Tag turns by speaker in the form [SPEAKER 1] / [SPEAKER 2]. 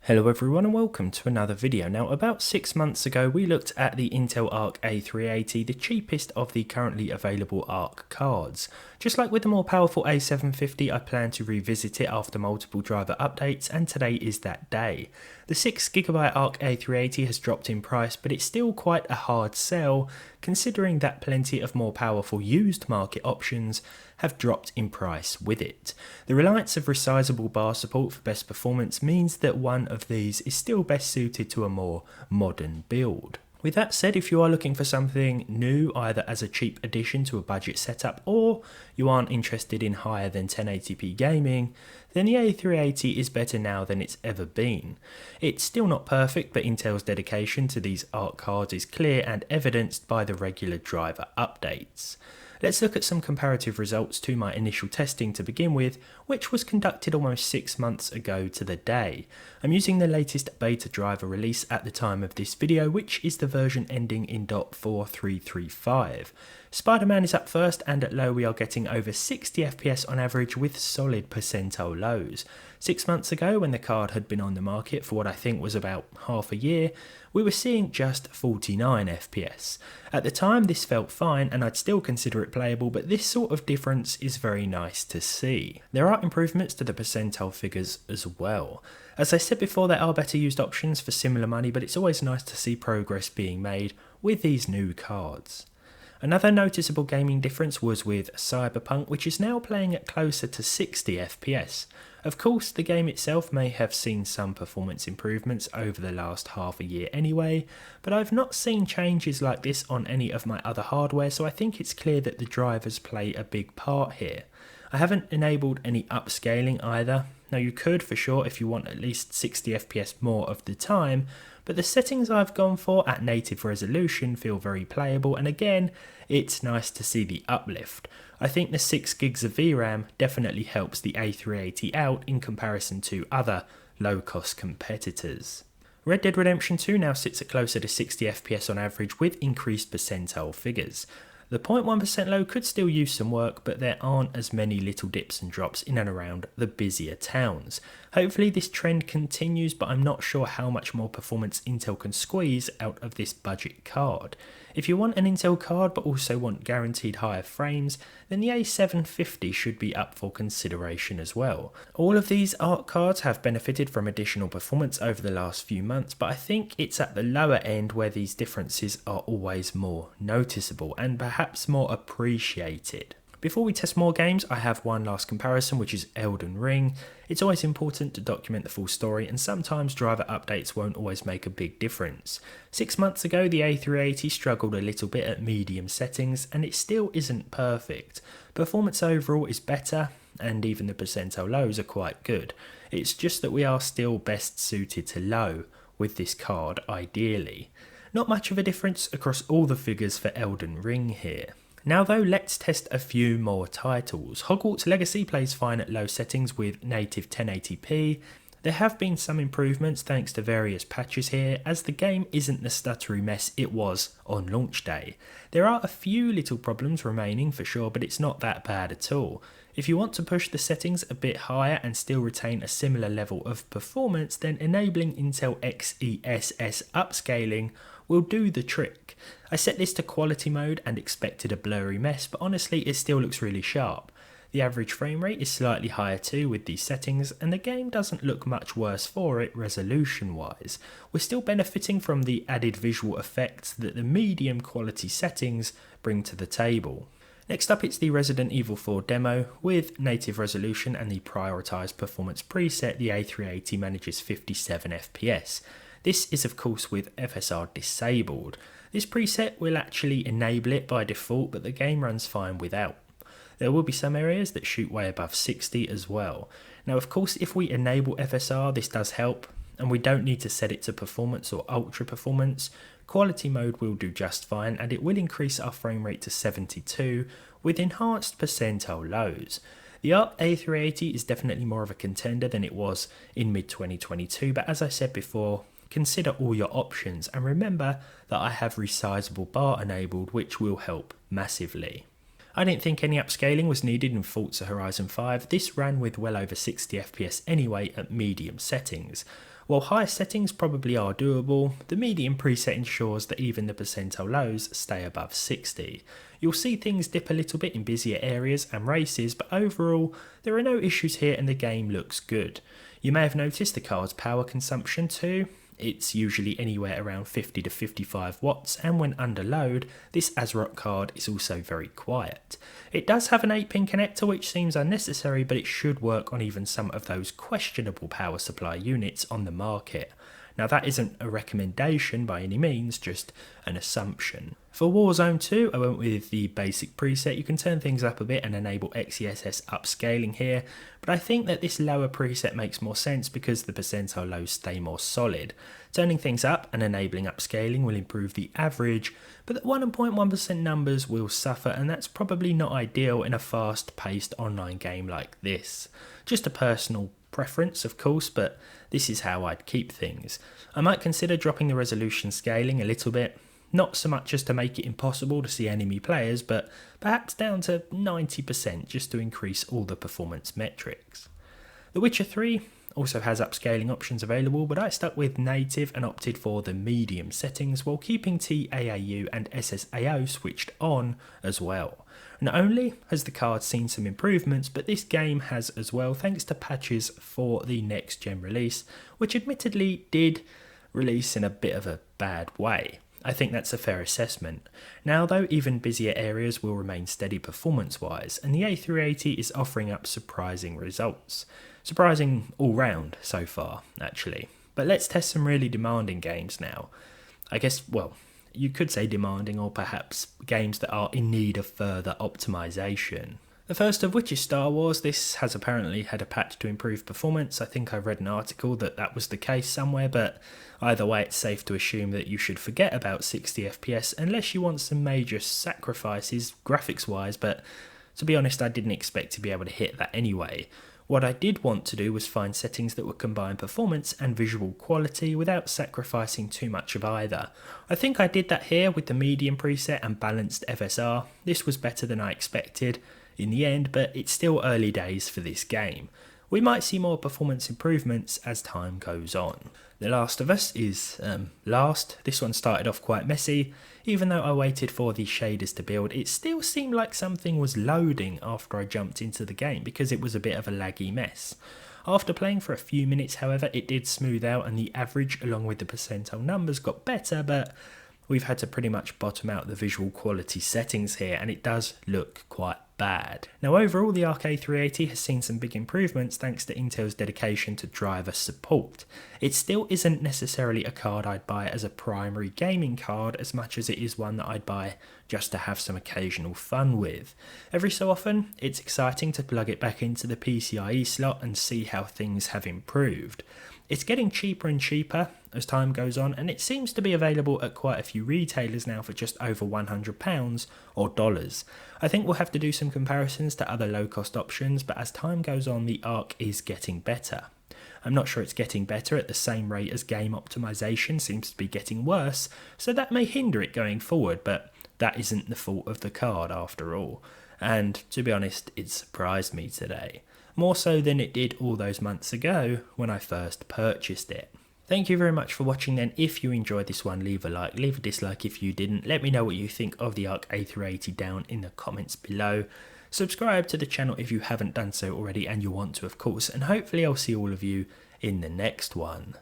[SPEAKER 1] Hello everyone and welcome to another video. Now about 6 months ago we looked at the Intel ARC A380, the cheapest of the currently available ARC cards. Just like with the more powerful A750, I plan to revisit it after multiple driver updates, and today is that day. The 6GB ARC A380 has dropped in price, but it's still quite a hard sell considering that plenty of more powerful used market options have dropped in price with it. The reliance of resizable bar support for best performance means that one of these is still best suited to a more modern build. With that said, if you are looking for something new, either as a cheap addition to a budget setup or you aren't interested in higher than 1080p gaming, then the A380 is better now than it's ever been. It's still not perfect, but Intel's dedication to these ARC cards is clear and evidenced by the regular driver updates. Let's look at some comparative results to my initial testing to begin with, which was conducted almost 6 months ago to the day. I'm using the latest beta driver release at the time of this video, which is the version ending in .4335. Spider-Man is up first, and at low we are getting over 60 FPS on average with solid percentile lows. 6 months ago, when the card had been on the market for what I think was about half a year, we were seeing just 49 FPS. At the time this felt fine and I'd still consider it playable, but this sort of difference is very nice to see. There are improvements to the percentile figures as well. As I said before, there are better used options for similar money, but it's always nice to see progress being made with these new cards. Another noticeable gaming difference was with Cyberpunk, which is now playing at closer to 60 FPS. Of course, the game itself may have seen some performance improvements over the last half a year anyway, but I've not seen changes like this on any of my other hardware, so I think it's clear that the drivers play a big part here. I haven't enabled any upscaling either. Now you could for sure if you want at least 60 FPS more of the time, but the settings I've gone for at native resolution feel very playable, and again, it's nice to see the uplift. I think the 6 gigs of VRAM definitely helps the A380 out in comparison to other low-cost competitors. Red Dead Redemption 2 now sits at closer to 60 FPS on average with increased percentile figures. The 0.1% low could still use some work, but there aren't as many little dips and drops in and around the busier towns. Hopefully this trend continues, but I'm not sure how much more performance Intel can squeeze out of this budget card. If you want an Intel card but also want guaranteed higher frames, then the A750 should be up for consideration as well. All of these ARC cards have benefited from additional performance over the last few months, but I think it's at the lower end where these differences are always more noticeable and perhaps more appreciated. Before we test more games, I have one last comparison, which is Elden Ring. It's always important to document the full story, and sometimes driver updates won't always make a big difference. 6 months ago, the A380 struggled a little bit at medium settings, and it still isn't perfect. Performance overall is better, and even the percentile lows are quite good. It's just that we are still best suited to low with this card ideally. Not much of a difference across all the figures for Elden Ring here. Now though, let's test a few more titles. Hogwarts Legacy plays fine at low settings with native 1080p. There have been some improvements thanks to various patches here, as the game isn't the stuttery mess it was on launch day. There are a few little problems remaining for sure, but it's not that bad at all. If you want to push the settings a bit higher and still retain a similar level of performance, then enabling Intel XeSS upscaling will do the trick. I set this to quality mode and expected a blurry mess, but honestly it still looks really sharp. The average frame rate is slightly higher too with these settings, and the game doesn't look much worse for it resolution wise. We're still benefiting from the added visual effects that the medium quality settings bring to the table. Next up, it's the Resident Evil 4 demo. With native resolution and the prioritised performance preset, the A380 manages 57 FPS. This is of course with FSR disabled. This preset will actually enable it by default, but the game runs fine without. There will be some areas that shoot way above 60 as well. Now of course if we enable FSR this does help, and we don't need to set it to performance or ultra performance. Quality mode will do just fine, and it will increase our frame rate to 72 with enhanced percentile lows. The ARC A380 is definitely more of a contender than it was in mid-2022, but as I said before, consider all your options and remember that I have resizable bar enabled, which will help massively. I didn't think any upscaling was needed in Forza Horizon 5, this ran with well over 60 FPS anyway at medium settings. While high settings probably are doable, the medium preset ensures that even the percentile lows stay above 60. You'll see things dip a little bit in busier areas and races, but overall there are no issues here and the game looks good. You may have noticed the card's power consumption too. It's usually anywhere around 50 to 55 watts, and when under load, this ASRock card is also very quiet. It does have an 8-pin connector which seems unnecessary, but it should work on even some of those questionable power supply units on the market. Now that isn't a recommendation by any means, just an assumption. For Warzone 2, I went with the basic preset. You can turn things up a bit and enable XeSS upscaling here, but I think that this lower preset makes more sense because the percentile lows stay more solid. Turning things up and enabling upscaling will improve the average, but the 1.1% numbers will suffer, and that's probably not ideal in a fast-paced online game like this. Just a personal preference, of course, but this is how I'd keep things. I might consider dropping the resolution scaling a little bit, not so much as to make it impossible to see enemy players, but perhaps down to 90% just to increase all the performance metrics. The Witcher 3 also has upscaling options available, but I stuck with native and opted for the medium settings while keeping TAAU and SSAO switched on as well. Not only has the card seen some improvements, but this game has as well, thanks to patches for the next gen release, which admittedly did release in a bit of a bad way. I think that's a fair assessment. Now though, even busier areas will remain steady performance wise, and the A380 is offering up surprising results. Surprising all round so far, actually. But let's test some really demanding games now. I guess, well, you could say demanding, or perhaps games that are in need of further optimization. The first of which is Star Wars. This has apparently had a patch to improve performance. I think I read an article that was the case somewhere, but either way it's safe to assume that you should forget about 60 FPS unless you want some major sacrifices graphics wise, but to be honest I didn't expect to be able to hit that anyway. What I did want to do was find settings that would combine performance and visual quality without sacrificing too much of either. I think I did that here with the medium preset and balanced FSR. This was better than I expected in the end, but it's still early days for this game. We might see more performance improvements as time goes on. The Last of Us is last. This one started off quite messy. Even though I waited for the shaders to build, it still seemed like something was loading after I jumped into the game because it was a bit of a laggy mess. After playing for a few minutes, however, it did smooth out and the average along with the percentile numbers got better, but we've had to pretty much bottom out the visual quality settings here and it does look quite bad. Now overall the ARC A380 has seen some big improvements thanks to Intel's dedication to driver support. It still isn't necessarily a card I'd buy as a primary gaming card as much as it is one that I'd buy just to have some occasional fun with. Every so often it's exciting to plug it back into the PCIe slot and see how things have improved. It's getting cheaper and cheaper as time goes on, and it seems to be available at quite a few retailers now for just over £100 or dollars. I think we'll have to do some comparisons to other low-cost options, but as time goes on, the ARC is getting better. I'm not sure it's getting better at the same rate as game optimization seems to be getting worse, so that may hinder it going forward, but that isn't the fault of the card after all. And to be honest, it surprised me today. More so than it did all those months ago when I first purchased it. Thank you very much for watching then. If you enjoyed this one, leave a like, leave a dislike if you didn't. Let me know what you think of the ARC A380 down in the comments below. Subscribe to the channel if you haven't done so already and you want to, of course, and hopefully I'll see all of you in the next one.